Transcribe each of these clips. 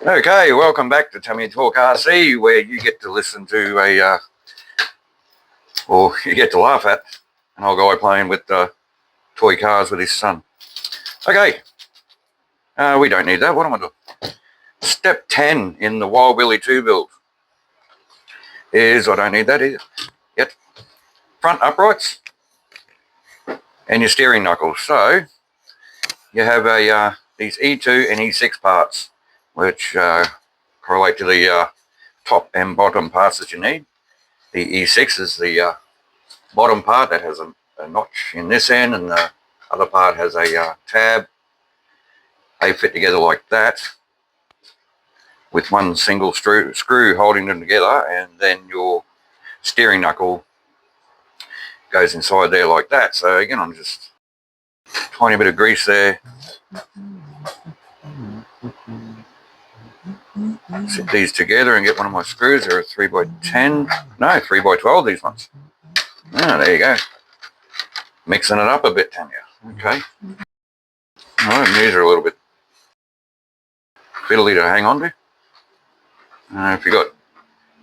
Okay, welcome back to Tamiya Talk RC, where you get to listen to or you get to laugh at an old guy playing with toy cars with his son. Okay, we don't need that. What am I doing? Step 10 in the Wild Willy 2 build is, I don't need that either yet, front uprights and your steering knuckles. So you have these E2 and E6 parts, which correlate to the top and bottom parts that you need. The E6 is the bottom part that has a notch in this end, and the other part has a tab. They fit together like that with one single screw holding them together, and then your steering knuckle goes inside there like that. So again, I'm just tiny bit of grease there. Sit these together and get one of my screws. They're a 3x10, no, 3x12, these ones. Ah, there you go. Mixing it up a bit, Tamiya. Okay. All right, these are a little bit fiddly to hang on to. If you've got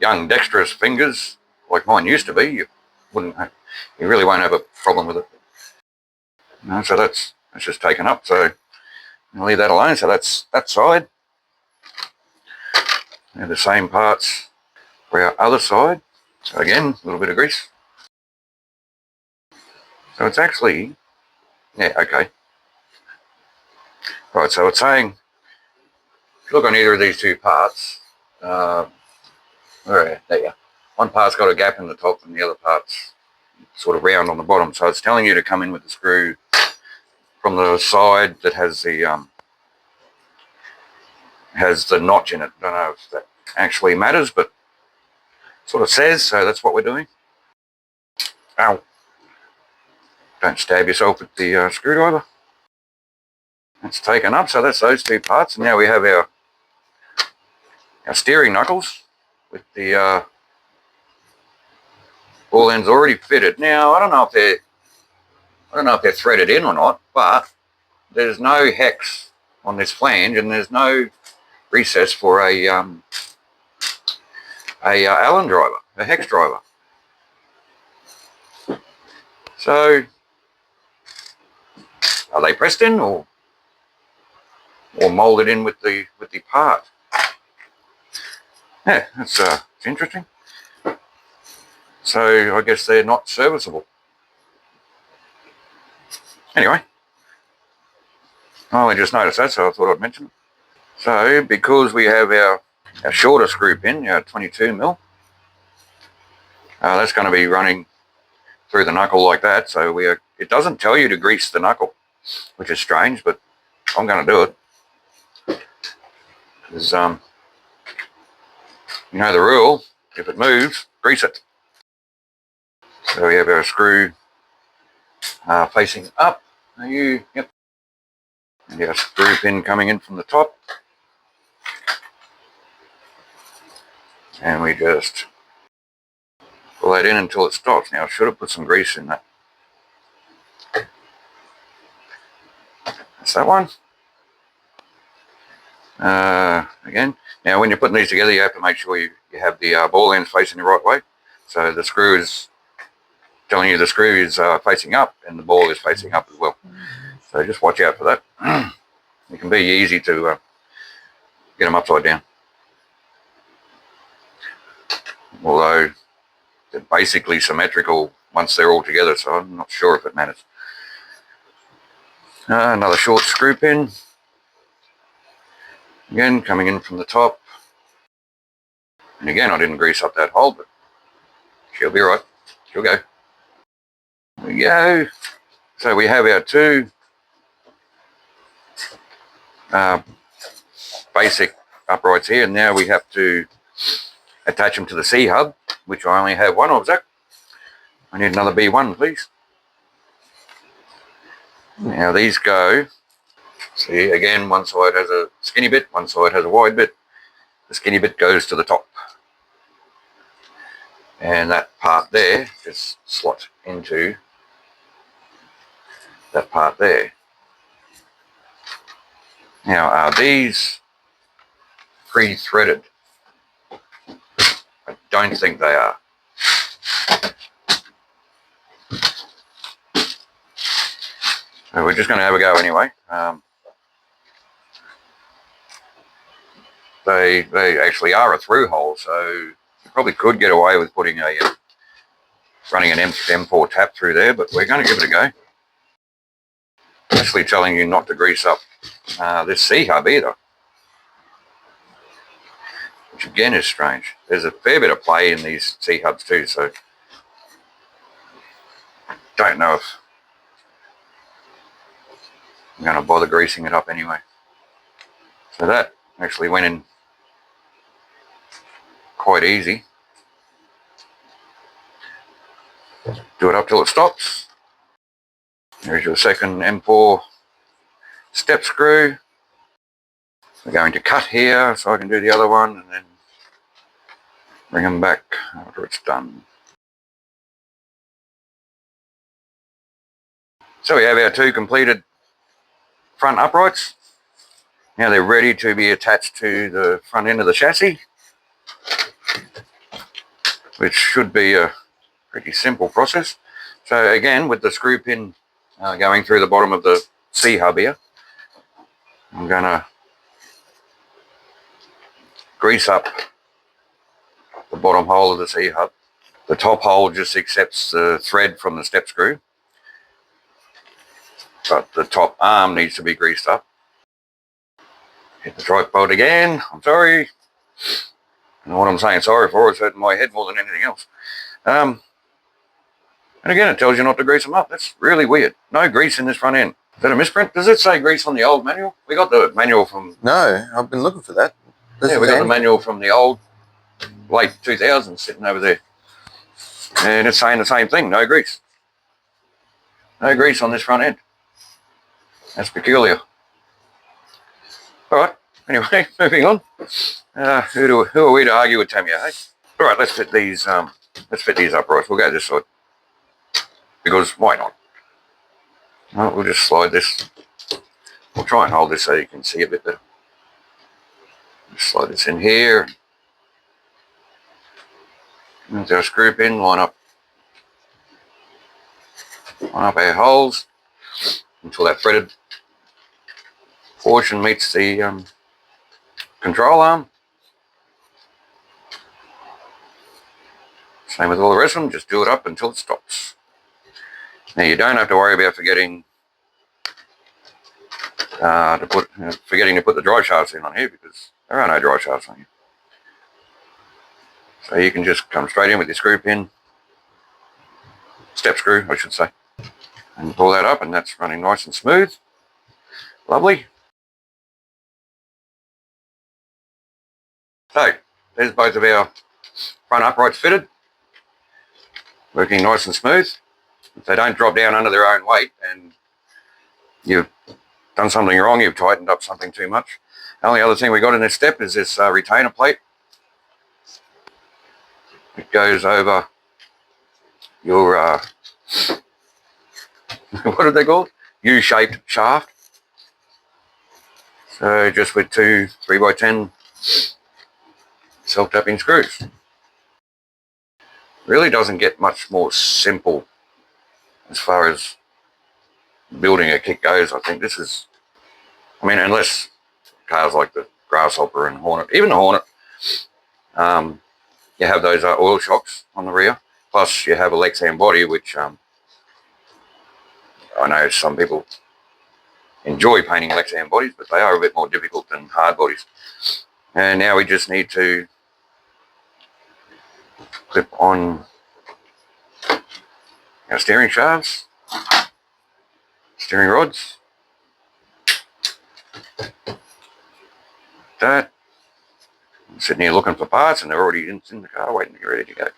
young dexterous fingers like mine used to be, you really won't have a problem with it. So that's just taken up, so I'll leave that alone. So that's that side. And the same parts for our other side. So again, a little bit of grease. So it's actually, yeah, okay. Right, so it's saying, if you look on either of these two parts, there you go. One part's got a gap in the top and the other part's sort of round on the bottom. So it's telling you to come in with the screw from the side that has the notch in it. Don't know if that actually matters, but it sort of says, so that's what we're doing. Ow. Don't stab yourself with the screwdriver. It's taken up, so that's those two parts. And now we have our steering knuckles with the ball ends already fitted. Now I don't know if they're threaded in or not, but there's no hex on this flange, and there's no recess for a Allen driver, a hex driver. So are they pressed in or molded in with the part? Yeah, it's interesting. So I guess they're not serviceable. Anyway, I only just noticed that, so I thought I'd mention it. So because we have our shorter screw pin, our 22mm, that's going to be running through the knuckle like that. So it doesn't tell you to grease the knuckle, which is strange, but I'm going to do it. Because, you know the rule, if it moves, grease it. So we have our screw facing up. Yep. And our screw pin coming in from the top. And we just pull that in until it stops. Now I should have put some grease in that. That's that one. Again, now when you're putting these together, you have to make sure you have the ball ends facing the right way. So the screw is telling you the screw is facing up and the ball is facing up as well. So just watch out for that. It can be easy to get them upside down. Although they're basically symmetrical once they're all together, so I'm not sure if it matters. Another short screw pin. Again, coming in from the top. And again, I didn't grease up that hole, but she'll be right. She'll go. There we go. So we have our two basic uprights here, and now we have to attach them to the C-hub, which I only have one of, Zach. I need another B1, please. Now these go, see again, one side has a skinny bit, one side has a wide bit. The skinny bit goes to the top. And that part there just slots into that part there. Now are these pre-threaded. I don't think they are. So we're just going to have a go anyway. They actually are a through hole, so you probably could get away with putting running an M4 tap through there, but we're going to give it a go. Actually telling you not to grease up this C-hub either, which again is strange. There's a fair bit of play in these C-hubs too, so don't know if I'm going to bother greasing it up anyway. So that actually went in quite easy. Do it up till it stops. There's your second M4 step screw. We're going to cut here so I can do the other one and then bring them back after it's done. So we have our two completed front uprights. Now they're ready to be attached to the front end of the chassis, which should be a pretty simple process. So again, with the screw pin going through the bottom of the C-hub here, I'm going to grease up the bottom hole of the C-hub. The top hole just accepts the thread from the step screw, but the top arm needs to be greased up. Hit the tripod again. I'm sorry. And what I'm saying sorry for is hurting my head more than anything else. And again, it tells you not to grease them up. That's really weird. No grease in this front end. Is that a misprint? Does it say grease on the old manual? We got the manual from... No, I've been looking for that. Yeah, we got the manual from the old late 2000s sitting over there. And it's saying the same thing, no grease. No grease on this front end. That's peculiar. Alright, anyway, moving on. Who are we to argue with Tamiya, hey? Alright, let's fit these uprights. We'll go this side. Because why not? Well, we'll just slide this. We'll try and hold this so you can see a bit better. Just slide this in here. With our screw pin, line up our holes until that threaded portion meets the control arm. Same with all the rest of them, just do it up until it stops. Now you don't have to worry about forgetting to put the drive shafts in on here, because there are no drive shafts on here. So you can just come straight in with your screw pin, step screw I should say, and pull that up, and that's running nice and smooth. Lovely. So there's both of our front uprights fitted, working nice and smooth. If they don't drop down under their own weight and you've done something wrong, you've tightened up something too much. The only other thing we got in this step is this retainer plate. It goes over your what are they called? U-shaped shaft. So just with two 3x10 self-tapping screws. Really doesn't get much more simple as far as building a kit goes. I think this is, I mean, unless cars like the Grasshopper and Hornet, even the Hornet, you have those oil shocks on the rear, plus you have a Lexan body, which I know some people enjoy painting Lexan bodies, but they are a bit more difficult than hard bodies. And now we just need to clip on our steering shafts, steering rods. That. I'm sitting here looking for parts and they're already in the car waiting to get ready to go.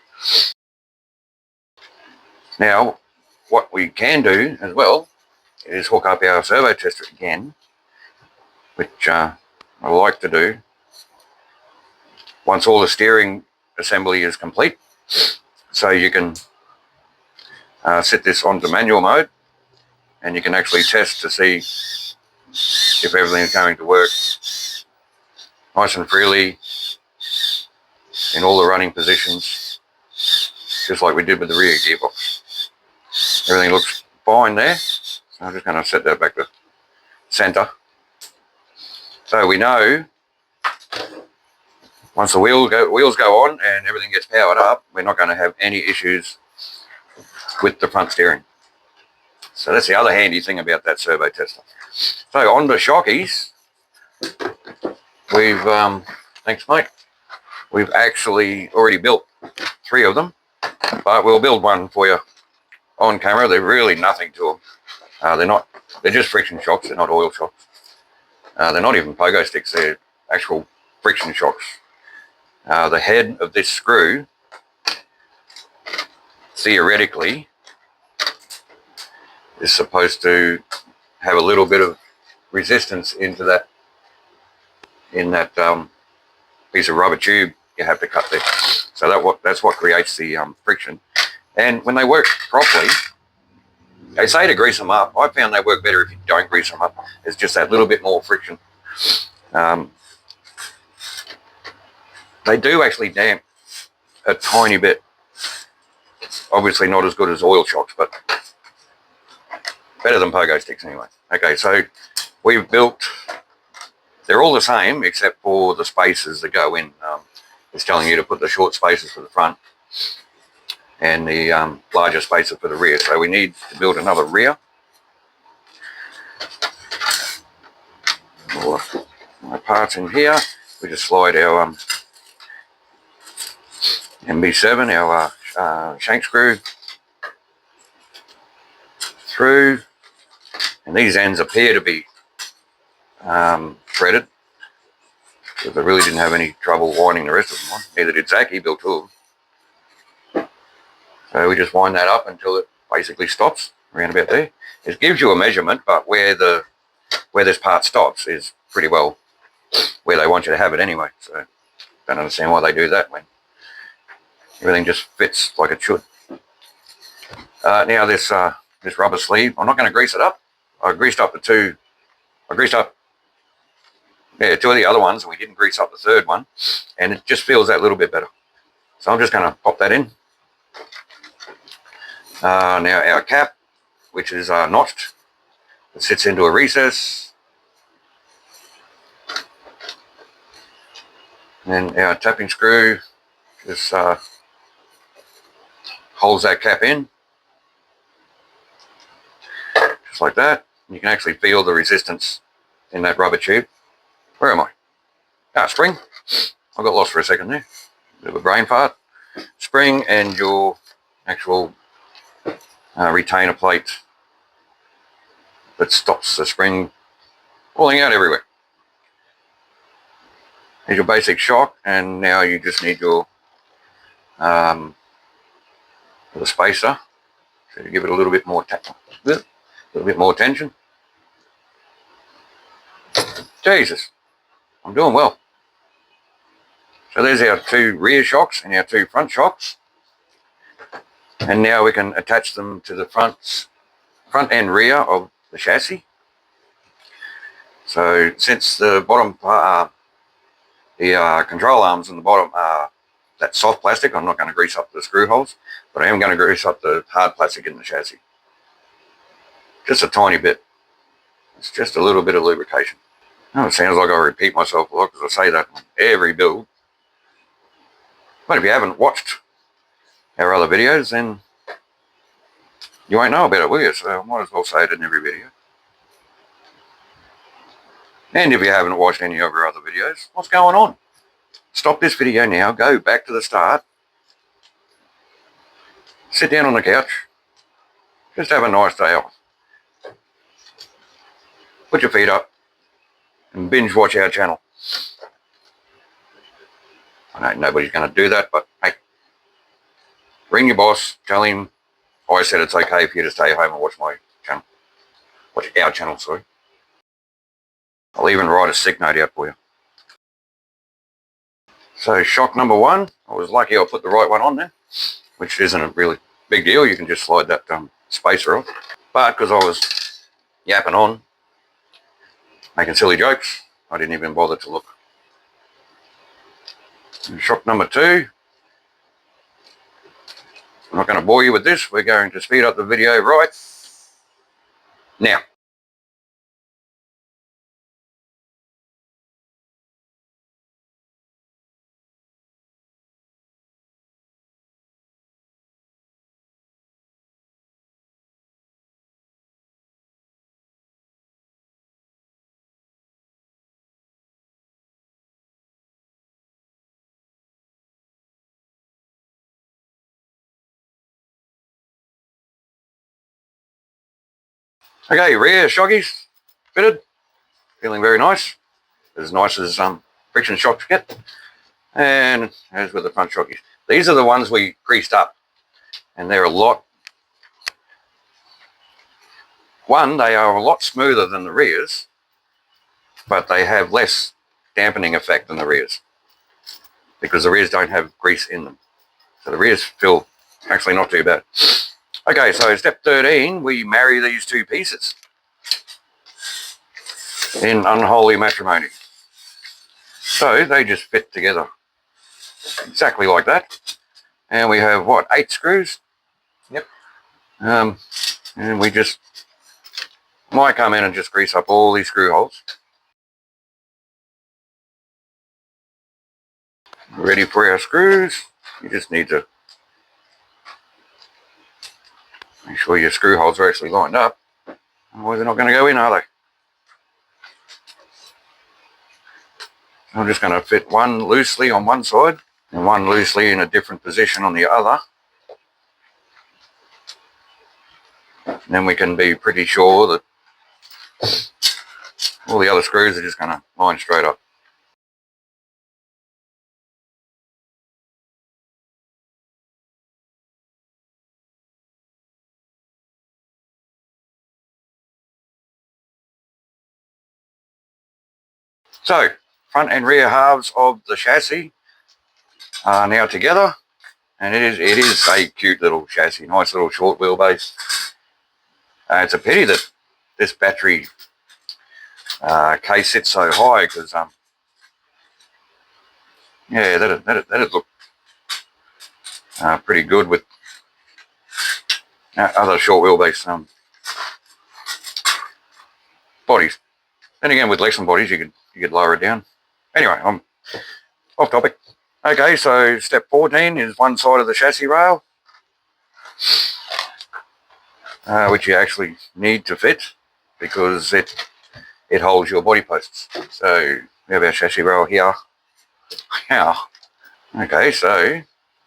Now, what we can do as well is hook up our servo tester again, which I like to do once all the steering assembly is complete, so you can set this onto manual mode and you can actually test to see if everything is going to work nice and freely in all the running positions, just like we did with the rear gearbox. Everything looks fine there. So I'm just going to set that back to centre. So we know once the wheels go on and everything gets powered up, we're not going to have any issues with the front steering. So that's the other handy thing about that servo tester. So on the shockies, we've, thanks mate, we've actually already built 3 of them, but we'll build one for you on camera. They're really nothing to them. They're just friction shocks, they're not oil shocks. They're not even pogo sticks, they're actual friction shocks. The head of this screw, theoretically, is supposed to have a little bit of resistance into that, in that piece of rubber tube you have to cut there. So that's what creates the friction. And when they work properly, they say to grease them up. I found they work better if you don't grease them up. There's just that little bit more friction. They do actually damp a tiny bit. Obviously not as good as oil shocks, but better than pogo sticks anyway. Okay, so we've built, they're all the same except for the spaces that go in. It's telling you to put the short spaces for the front and the larger spacer for the rear. So we need to build another rear. My parts in here, we just slide our MB7, our shank screw through, and these ends appear to be threaded, because I really didn't have any trouble winding the rest of them on. Neither did Zach, he built 2 of them. So we just wind that up until it basically stops around about there. It gives you a measurement, but where this part stops is pretty well where they want you to have it anyway. So don't understand why they do that when everything just fits like it should. Now this rubber sleeve, I'm not going to grease it up. I greased up 2 of the other ones, and we didn't grease up the 3rd one, and it just feels that little bit better. So I'm just going to pop that in. Now our cap, which is notched, it sits into a recess. And then our tapping screw just holds that cap in, just like that. You can actually feel the resistance in that rubber tube. Where am I? Spring. I got lost for a second there. Bit of a brain fart. Spring and your actual retainer plate that stops the spring falling out everywhere. Here's your basic shock, and now you just need your the spacer. So you give it a little bit more tension. Jesus, I'm doing well. So there's our 2 rear shocks and our 2 front shocks. And now we can attach them to the front and rear of the chassis. So since the bottom part, the control arms on the bottom are that soft plastic, I'm not going to grease up the screw holes, but I am going to grease up the hard plastic in the chassis. Just a tiny bit. It's just a little bit of lubrication. Oh, it sounds like I repeat myself a lot because I say that on every build. But if you haven't watched our other videos, then you won't know about it, will you? So I might as well say it in every video. And if you haven't watched any of our other videos, what's going on? Stop this video now, go back to the start, sit down on the couch, just have a nice day off. Put your feet up and binge watch our channel. I know nobody's going to do that, but hey, ring your boss, tell him I said it's okay for you to stay home and watch my channel. Watch our channel, sorry. I'll even write a sick note out for you. So shock number 1, I was lucky I put the right one on there, which isn't a really big deal. You can just slide that spacer off. But because I was yapping on, making silly jokes, I didn't even bother to look And shock number 2. I'm not going to bore you with this. We're going to speed up the video right now. Okay, rear shockies fitted. Feeling very nice. As nice as friction shocks get. And as with the front shockies. These are the ones we greased up. And they're a lot. One, they are a lot smoother than the rears. But they have less dampening effect than the rears. Because the rears don't have grease in them. So the rears feel actually not too bad. Okay, so step 13, we marry these two pieces in unholy matrimony. So they just fit together exactly like that. And we have, what, 8 screws? Yep. And we just might come in and just grease up all these screw holes. Ready for our screws. You just need to make sure your screw holes are actually lined up. Otherwise they're not going to go in, are they? I'm just going to fit one loosely on one side and one loosely in a different position on the other. And then we can be pretty sure that all the other screws are just going to line straight up. So, front and rear halves of the chassis are now together, and it is a cute little chassis, nice little short wheelbase. It's a pity that this battery case sits so high, because yeah, that'd look pretty good with other short wheelbase bodies. Then again, with Lexan bodies, you could lower it down. Anyway, I'm off topic. Okay, so step 14 is one side of the chassis rail, which you actually need to fit because it holds your body posts. So we have our chassis rail here. Here. Okay, so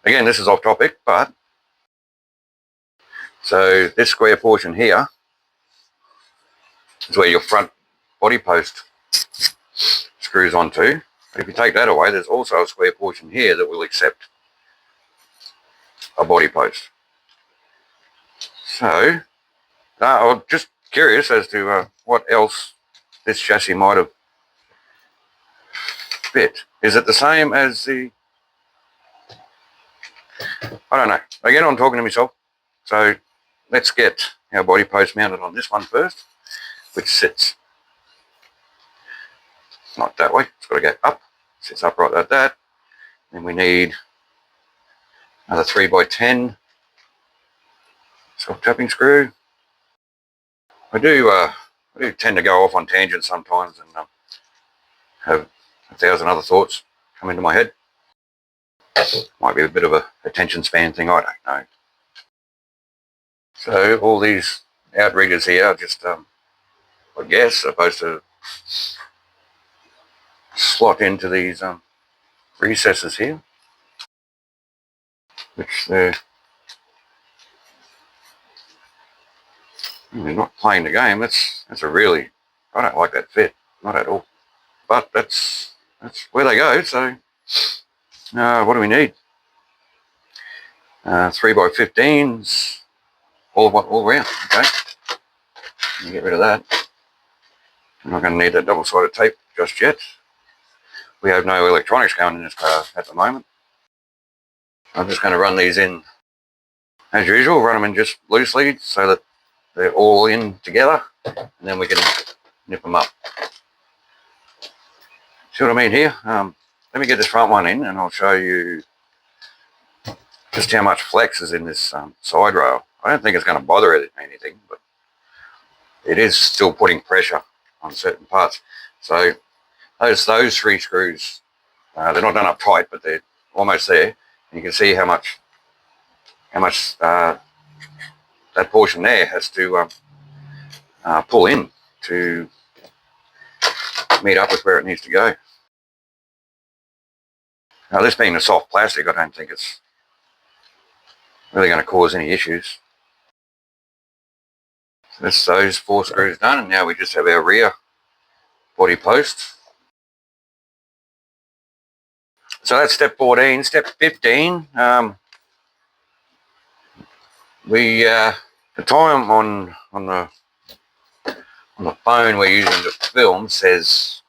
again, this is off topic, but so this square portion here is where your front body post screws onto. But if you take that away, there's also a square portion here that will accept a body post. So, I'm just curious as to what else this chassis might have fit. Is it the same as the... I don't know. Again, I'm talking to myself. So, let's get our body post mounted on this one first, which sits not that way. It's got to go up. Sits upright like that. Then we need another 3x10 self-tapping screw. I do tend to go off on tangents sometimes and have 1,000 other thoughts come into my head. Might be a bit of a attention span thing, I don't know. So all these outriggers here are just, I guess, supposed to slot into these recesses here, which they're not playing the game. That's a really, I don't like that fit, not at all. But that's where they go. So what do we need? 3x15s, all around. Okay, get rid of that. I'm not going to need that double-sided tape just yet. We have no electronics going in this car at the moment. I'm just going to run these in as usual, run them in just loosely so that they're all in together, and then we can nip them up. See what I mean here? let me get this front one in and I'll show you just how much flex is in this side rail. I don't think it's going to bother anything, but it is still putting pressure on certain parts. So those 3 screws, they're not done up tight, but they're almost there. And you can see how much that portion there has to pull in to meet up with where it needs to go. Now, this being a soft plastic, I don't think it's really going to cause any issues. So that's those 4 screws done, and now we just have our rear body post. So that's step 14. Step 15, the time on the phone we're using to film says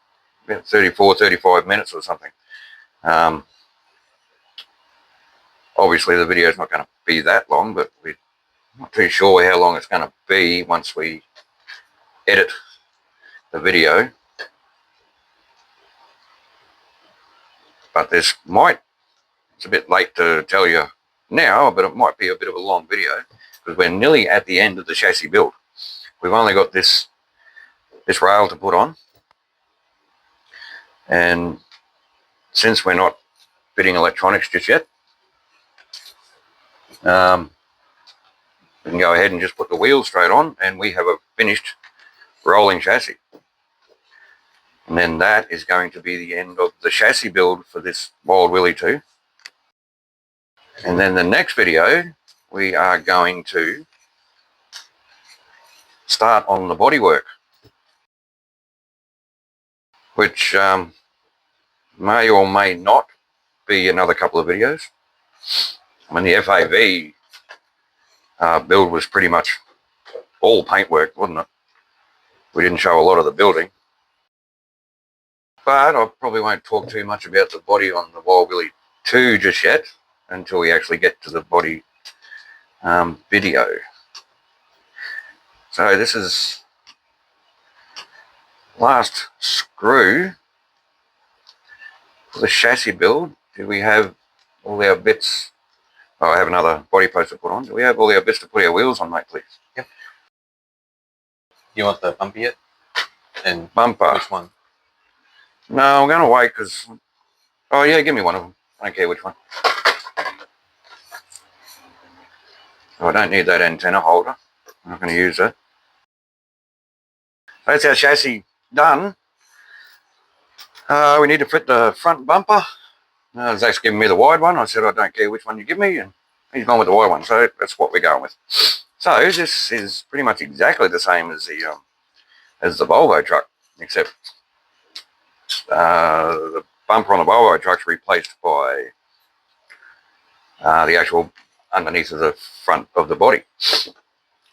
about 35 minutes or something. Obviously the video is not going to be that long, but we're not too sure how long it's going to be once we edit the video. But it's a bit late to tell you now, but it might be a bit of a long video because we're nearly at the end of the chassis build. We've only got this rail to put on, and since we're not fitting electronics just yet, we can go ahead and just put the wheels straight on and we have a finished rolling chassis. And then that is going to be the end of the chassis build for this Wild Willy 2. And then the next video, we are going to start on the bodywork, which may or may not be another couple of videos. I mean, the FAV build was pretty much all paintwork, wasn't it? We didn't show a lot of the building. But I probably won't talk too much about the body on the Wild Willy 2 just yet until we actually get to the body video. So this is last screw for the chassis build. Do we have all our bits? Oh, I have another body post to put on. Do we have all our bits to put our wheels on, mate, please? Yep. You want the bumper yet? And bumper. Which one? No, I'm going to wait because... Oh, yeah, give me one of them. I don't care which one. Oh, I don't need that antenna holder. I'm not going to use that. That's our chassis done. We need to fit the front bumper. Zach's giving me the wide one. I said I don't care which one you give me, and he's gone with the wide one, so that's what we're going with. So this is pretty much exactly the same as the Volvo truck, except the bumper on the Volvo truck's replaced by the actual underneath of the front of the body.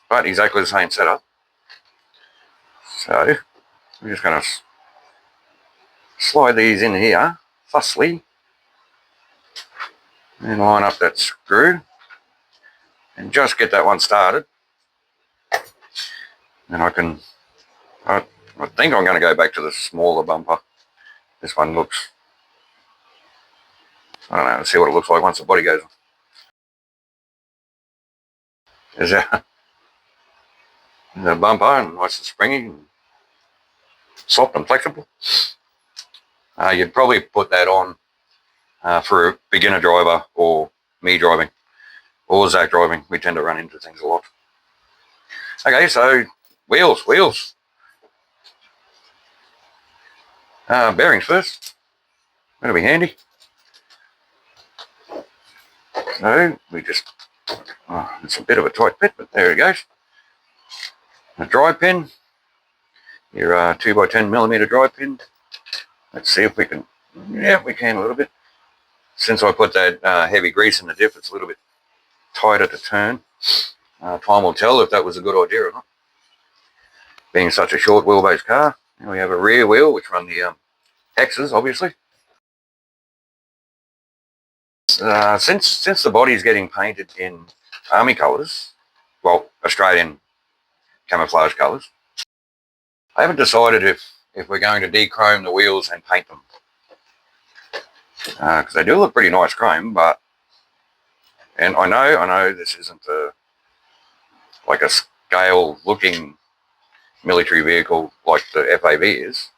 But exactly the same setup. So I'm just going to slide these in here, fussily, and line up that screw, and just get that one started. And I think I'm going to go back to the smaller bumper. This one looks, I don't know, let's see what it looks like once the body goes on. There's a bumper, and nice and springy, and soft and flexible. You'd probably put that on for a beginner driver, or me driving, or Zach driving. We tend to run into things a lot. Okay, so wheels. Bearings first. That'll be handy. So we just, it's a bit of a tight fit, but there it goes. A drive pin, your 2x10mm drive pin. Let's see if we can, yeah, we can a little bit. Since I put that heavy grease in the diff, it's a little bit tighter to turn. Time will tell if that was a good idea or not. Being such a short wheelbase car, and we have a rear wheel which run the X's, obviously. Since the body is getting painted in army colours, well, Australian camouflage colours, I haven't decided if we're going to dechrome the wheels and paint them. because they do look pretty nice chrome, but, and I know this isn't like a scale looking military vehicle like the FAV is.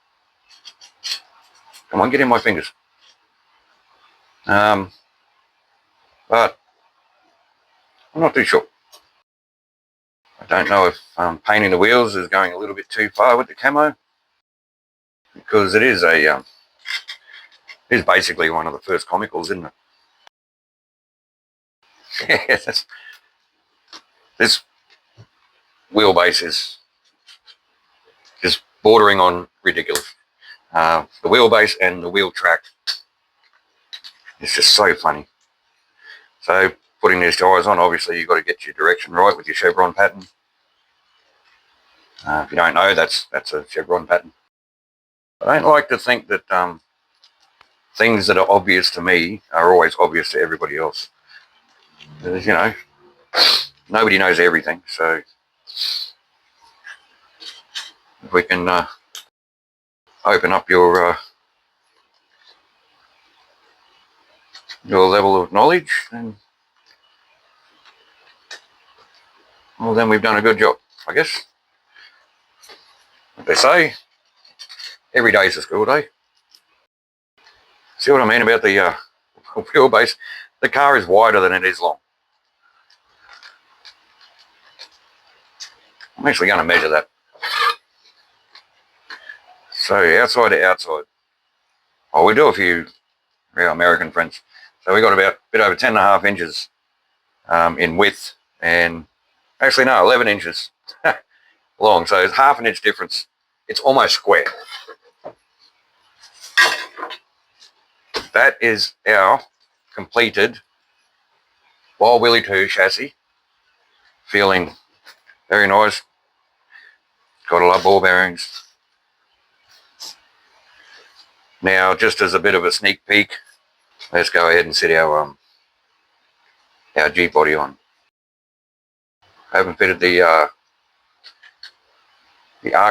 Come on, get in my fingers. But I'm not too sure. I don't know if painting the wheels is going a little bit too far with the camo, because it is basically one of the first comicals, isn't it? Yes. This wheelbase is just bordering on ridiculous. The wheelbase and the wheel track is just so funny. So putting these tyres on, obviously you've got to get your direction right with your chevron pattern. If you don't know, that's a chevron pattern. I don't like to think that things that are obvious to me are always obvious to everybody else. Because, you know, nobody knows everything. So if we can open up your level of knowledge, then, well, then we've done a good job, I guess. Like they say, every day is a school day. See what I mean about the wheelbase? The car is wider than it is long. I'm actually going to measure that. So outside to outside. Oh, we do a few our American friends. So we got about a bit over 10.5 inches in width, and actually no, 11 inches long. So it's half an inch difference. It's almost square. That is our completed Wild Willy 2 chassis. Feeling very nice. Gotta love ball bearings. Now, just as a bit of a sneak peek, let's go ahead and sit our Jeep body on. I haven't fitted the R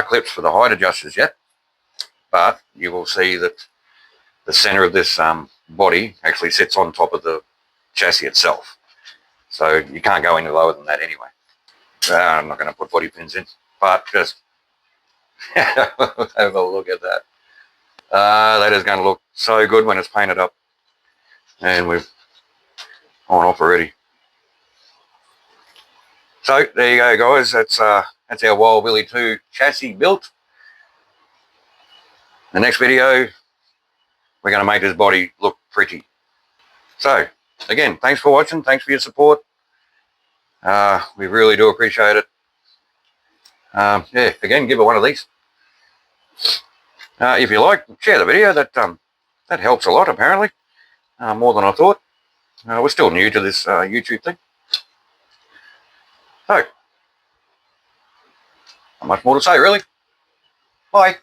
clips for the height adjusters yet, but you will see that the center of this body actually sits on top of the chassis itself. So you can't go any lower than that anyway. I'm not going to put body pins in, but just have a look at that. That is going to look so good when it's painted up. And we've on off already. So there you go, guys. That's our Wild Willy 2 chassis built. The next video, we're going to make this body look pretty. So again, thanks for watching. Thanks for your support. We really do appreciate it. Yeah, again, give it one of these. If you like, share the video. That helps a lot, apparently. More than I thought. We're still new to this YouTube thing. So, not much more to say, really. Bye.